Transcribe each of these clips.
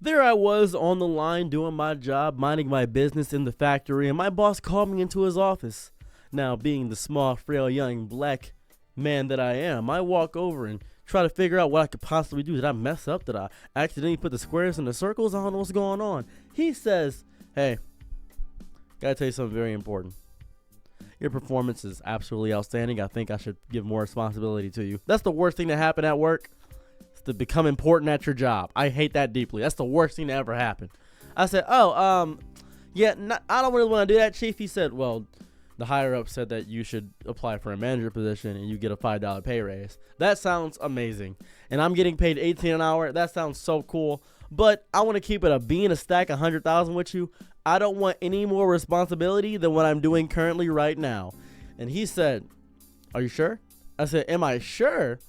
There I was on the line doing my job, minding my business in the factory, and my boss called me into his office. Now, being the small, frail, young black man that I am, I walk over and try to figure out what I could possibly do. Did I mess up? Did I accidentally put the squares in the circles? I don't know what's going on. He says, "Hey, gotta tell you something very important. Your performance is absolutely outstanding. I think I should give more responsibility to you." That's the worst thing to happen at work. It's to become important at your job. I hate that deeply. That's the worst thing to ever happen. I said, yeah, I don't really want to do that, Chief. He said, well, the higher up said that you should apply for a manager position and you get a $5 pay raise. That sounds amazing. And I'm getting paid $18 an hour. That sounds so cool. But I want to keep it a bean a stack, 100,000 with you. I don't want any more responsibility than what I'm doing currently right now. And he said, are you sure? I said, am I sure?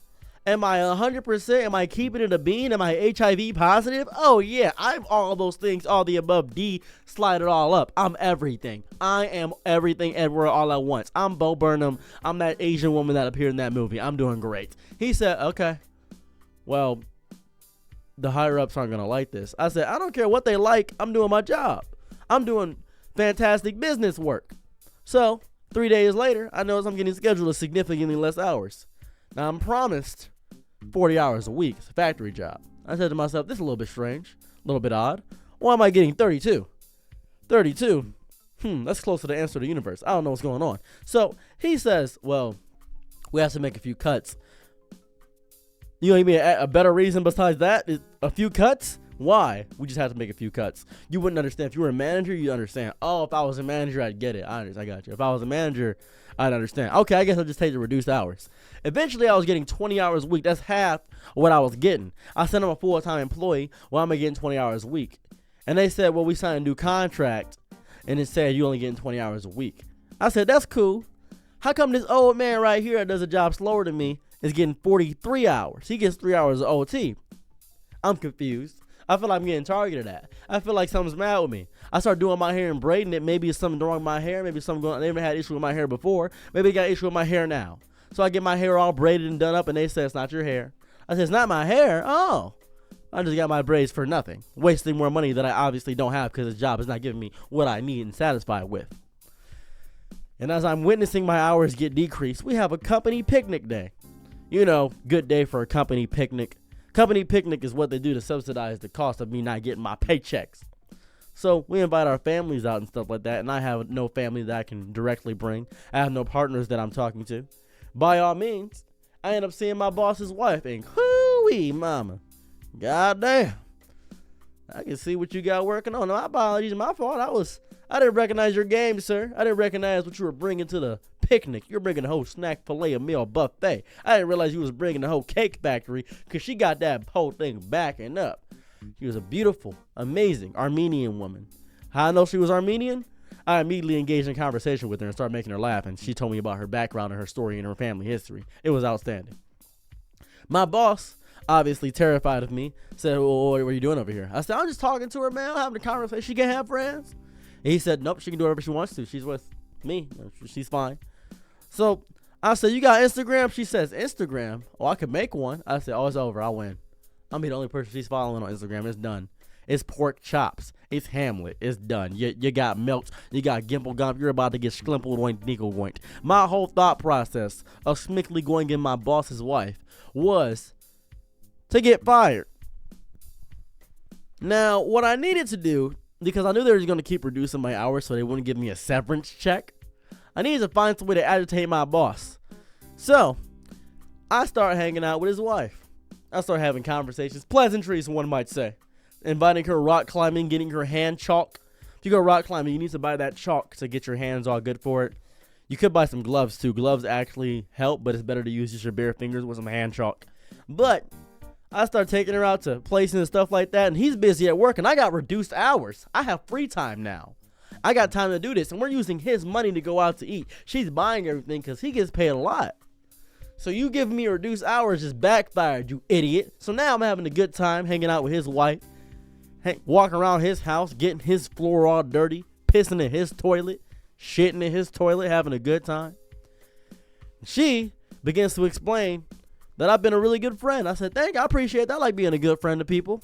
Am I 100%? Am I keeping it a bean? Am I HIV positive? Oh, yeah. I'm all those things, all the above. D, slide it all up. I'm everything. I am everything everywhere all at once. I'm Bo Burnham. I'm that Asian woman that appeared in that movie. I'm doing great. He said, okay. Well, the higher-ups aren't going to like this. I said, I don't care what they like. I'm doing my job. I'm doing fantastic business work. So, 3 days later, I notice I'm getting scheduled with significantly less hours. Now, I'm promised 40 hours a week. It's a factory job. I said to myself, this is a little bit strange, a little bit odd. Why am I getting 32? 32? That's close to the answer to the universe. I don't know what's going on. So, he says, well, we have to make a few cuts. You know, give me a better reason besides that? A few cuts? Why? We just have to make a few cuts. You wouldn't understand. If you were a manager, you'd understand. Oh, if I was a manager, I'd get it. I got you. If I was a manager, I'd understand. Okay, I guess I'll just take the reduced hours. Eventually, I was getting 20 hours a week. That's half of what I was getting. I said I'm a full-time employee. Well, I'm getting 20 hours a week. And they said, well, we signed a new contract, and it said you only getting 20 hours a week. I said, that's cool. How come this old man right here that does a job slower than me is getting 43 hours? He gets 3 hours of OT. I'm confused. I feel like I'm getting targeted at. I feel like something's mad with me. I start doing my hair and braiding it. Maybe it's something wrong with my hair. Maybe something going on. I never had issue with my hair before. Maybe I got issue with my hair now. So I get my hair all braided and done up, and they say it's not your hair. I said, it's not my hair. Oh. I just got my braids for nothing. Wasting more money that I obviously don't have because the job is not giving me what I need and satisfied with. And as I'm witnessing my hours get decreased, we have a company picnic day. You know, good day for a company picnic. Company picnic is what they do to subsidize the cost of me not getting my paychecks. So we invite our families out and stuff like that, and I have no family that I can directly bring. I have no partners that I'm talking to. By all means, I end up seeing my boss's wife, and hoo-wee, mama. Goddamn. I can see what you got working on. No, apologies, my fault. I didn't recognize your game, sir. I didn't recognize what you were bringing to the picnic. You're bringing the whole snack, filet, a meal buffet. I didn't realize you was bringing the whole cake factory because she got that whole thing backing up. She was a beautiful, amazing Armenian woman. How I know she was Armenian? I immediately engaged in conversation with her and started making her laugh, and she told me about her background and her story and her family history. It was outstanding. My boss, obviously terrified of me, said, well, what are you doing over here? I said, I'm just talking to her, man. I'm having a conversation. She can't have friends. And he said, nope, she can do whatever she wants to. She's with me. She's fine. So I said, you got Instagram? She says, Instagram? Oh, I could make one. I said, oh, it's over. I win. I'm the only person she's following on Instagram. It's done. It's pork chops. It's Hamlet. It's done. You got milked. You got gimple gump. You're about to get schlimple oink nickel oink. My whole thought process of smickly going in my boss's wife was to get fired. Now, what I needed to do, because I knew they were going to keep reducing my hours so they wouldn't give me a severance check, I needed to find some way to agitate my boss. So, I started hanging out with his wife. I started having conversations, pleasantries, one might say. Inviting her rock climbing, getting her hand chalk. If you go rock climbing, you need to buy that chalk to get your hands all good for it. You could buy some gloves too. Gloves actually help, but it's better to use just your bare fingers with some hand chalk. But I started taking her out to places and stuff like that, and he's busy at work, and I got reduced hours. I have free time now. I got time to do this, and we're using his money to go out to eat. She's buying everything because he gets paid a lot. So you giving me reduced hours just backfired, you idiot. So now I'm having a good time hanging out with his wife, walking around his house, getting his floor all dirty, pissing in his toilet, shitting in his toilet, having a good time. She begins to explain that I've been a really good friend. I said, thank you, I appreciate that. I like being a good friend to people.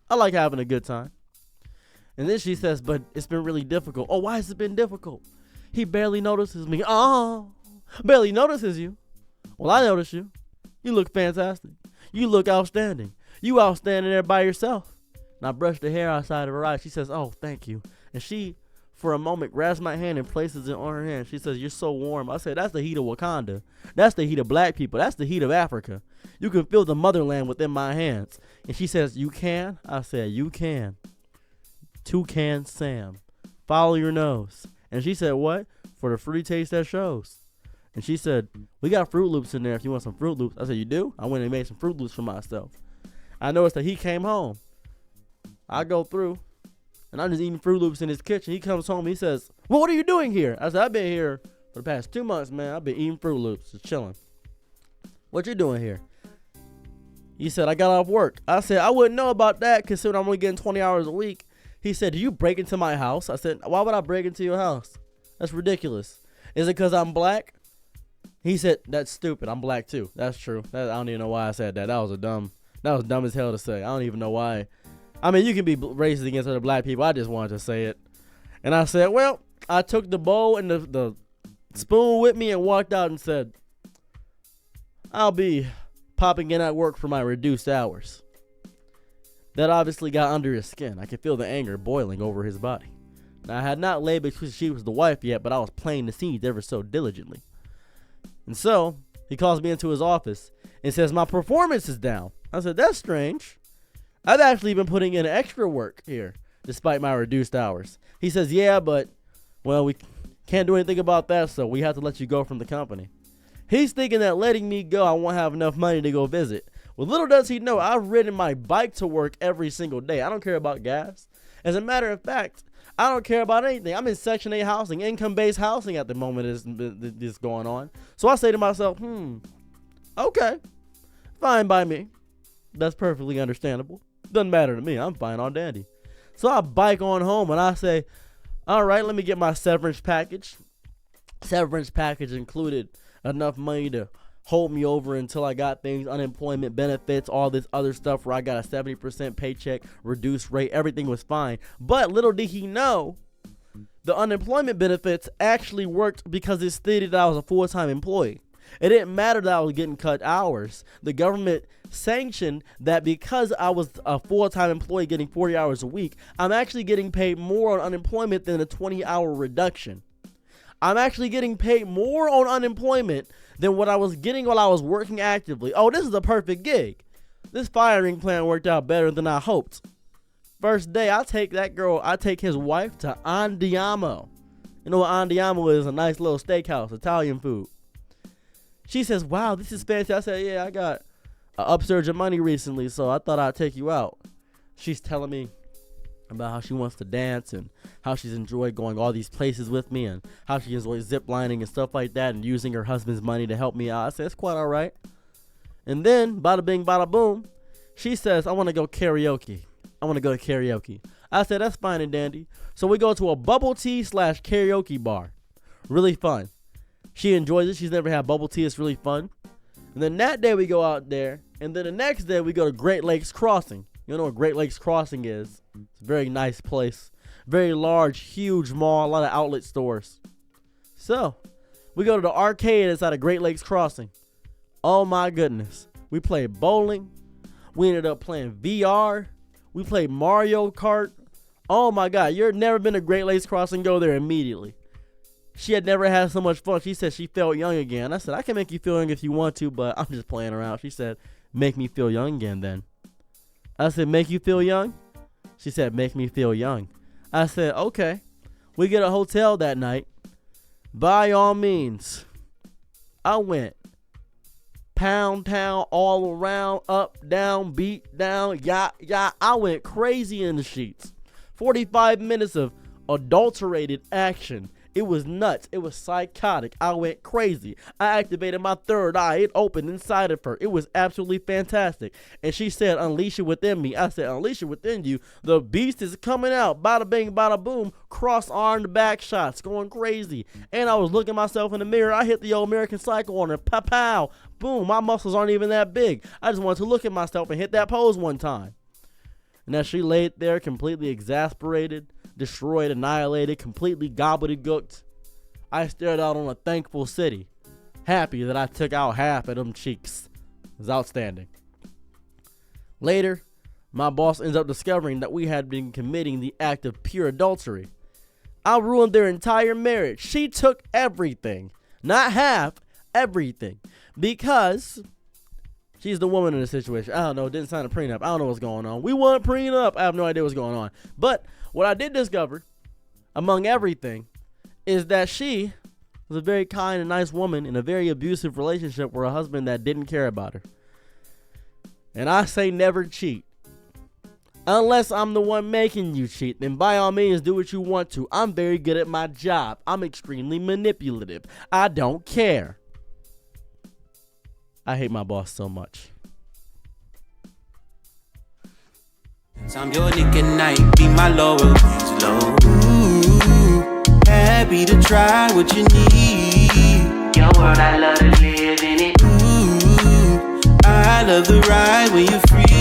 I like having a good time. And then she says, but it's been really difficult. Oh, why has it been difficult? He barely notices me. Oh, barely notices you. Well, I notice you. You look fantastic. You look outstanding. You outstanding there by yourself. And I brushed the hair outside of her eyes. She says, oh, thank you. And she, for a moment, grabs my hand and places it on her hand. She says, you're so warm. I said, that's the heat of Wakanda. That's the heat of black people. That's the heat of Africa. You can feel the motherland within my hands. And she says, you can? I said, you can. Toucan Sam. Follow your nose. And she said, what? For the fruity taste that shows. And she said, we got Fruit Loops in there if you want some Fruit Loops. I said, you do? I went and made some Fruit Loops for myself. I noticed that he came home. I go through, and I'm just eating Fruit Loops in his kitchen. He comes home. He says, well, what are you doing here? I said, I've been here for the past 2 months, man. I've been eating Fruit Loops, just chilling. What you doing here? He said, I got off work. I said, I wouldn't know about that considering I'm only getting 20 hours a week. He said, do you break into my house? I said, why would I break into your house? That's ridiculous. Is it because I'm black? He said, that's stupid. I'm black too. That's true. I don't even know why I said that. That was dumb as hell to say. I don't even know why. I mean, you can be racist against other black people. I just wanted to say it. And I said, well, I took the bowl and the spoon with me and walked out and said, I'll be popping in at work for my reduced hours. That obviously got under his skin. I could feel the anger boiling over his body. Now, I had not laid because she was the wife yet, but I was playing the scenes ever so diligently. And so, he calls me into his office and says, my performance is down. I said, that's strange. I've actually been putting in extra work here, despite my reduced hours. He says, yeah, but, well, we can't do anything about that, so we have to let you go from the company. He's thinking that letting me go, I won't have enough money to go visit. Well, little does he know, I've ridden my bike to work every single day. I don't care about gas. As a matter of fact, I don't care about anything. I'm in Section 8 housing, income-based housing at the moment is going on. So I say to myself, okay, fine by me. That's perfectly understandable. Doesn't matter to me. I'm fine on dandy. So I bike on home and I say, all right, let me get my severance package. Severance package included enough money to hold me over until I got things, unemployment benefits, all this other stuff where I got a 70% paycheck, reduced rate, everything was fine. But little did he know, the unemployment benefits actually worked because it stated that I was a full-time employee. It didn't matter that I was getting cut hours. The government sanctioned that because I was a full-time employee getting 40 hours a week, I'm actually getting paid more on unemployment than a 20-hour reduction. I'm actually getting paid more on unemployment than what I was getting while I was working actively. Oh, this is a perfect gig. This firing plan worked out better than I hoped. First day, I take his wife to Andiamo. You know what Andiamo is? A nice little steakhouse, Italian food. She says, wow, this is fancy. I said, yeah, I got an upsurge of money recently, so I thought I'd take you out. She's telling me about how she wants to dance and how she's enjoyed going all these places with me and how she enjoys zip lining and stuff like that and using her husband's money to help me out. I said, it's quite all right. And then, bada bing, bada boom, she says, I want to go karaoke. I want to go to karaoke. I said, that's fine and dandy. So we go to a bubble tea / karaoke bar. Really fun. She enjoys it. She's never had bubble tea. It's really fun. And then that day we go out there. And then the next day we go to Great Lakes Crossing. You know what Great Lakes Crossing is? It's a very nice place. Very large, huge mall. A lot of outlet stores. So, we go to the arcade inside of Great Lakes Crossing. Oh my goodness. We played bowling. We ended up playing VR. We played Mario Kart. Oh my God. You've never been to Great Lakes Crossing? Go there immediately. She had never had so much fun. She said she felt young again. I said, I can make you feel young if you want to, but I'm just playing around. She said, make me feel young again then. I said, make you feel young? She said, make me feel young. I said, okay. We get a hotel that night. By all means. I went pound town all around, up, down, beat down, yacht. I went crazy in the sheets. 45 minutes of adulterated action. It was nuts. It was psychotic. I went crazy. I activated my third eye. It opened inside of her. It was absolutely fantastic. And she said, unleash it within me. I said, unleash it within you. The beast is coming out. Bada bing, bada boom. Cross-armed back shots. Going crazy. And I was looking myself in the mirror. I hit the old American Psycho on her. Pow, pow. Boom. My muscles aren't even that big. I just wanted to look at myself and hit that pose one time. And as she laid there completely exasperated, destroyed, annihilated, completely gobbledygooked, I stared out on a thankful city, happy that I took out half of them cheeks. It was outstanding. Later, my boss ends up discovering that we had been committing the act of pure adultery. I ruined their entire marriage. She took everything, not half, everything, because she's the woman in the situation. I don't know, didn't sign a prenup. I don't know what's going on. We weren't prenup. I have no idea what's going on. But what I did discover, among everything, is that she was a very kind and nice woman in a very abusive relationship with a husband that didn't care about her. And I say never cheat. Unless I'm the one making you cheat, then by all means do what you want to. I'm very good at my job. I'm extremely manipulative. I don't care. I hate my boss so much. I'm your nigga night, be my loyalties low. Ooh, happy to try what you need. Your world, I love to live in it. Ooh, I love the ride when you're free.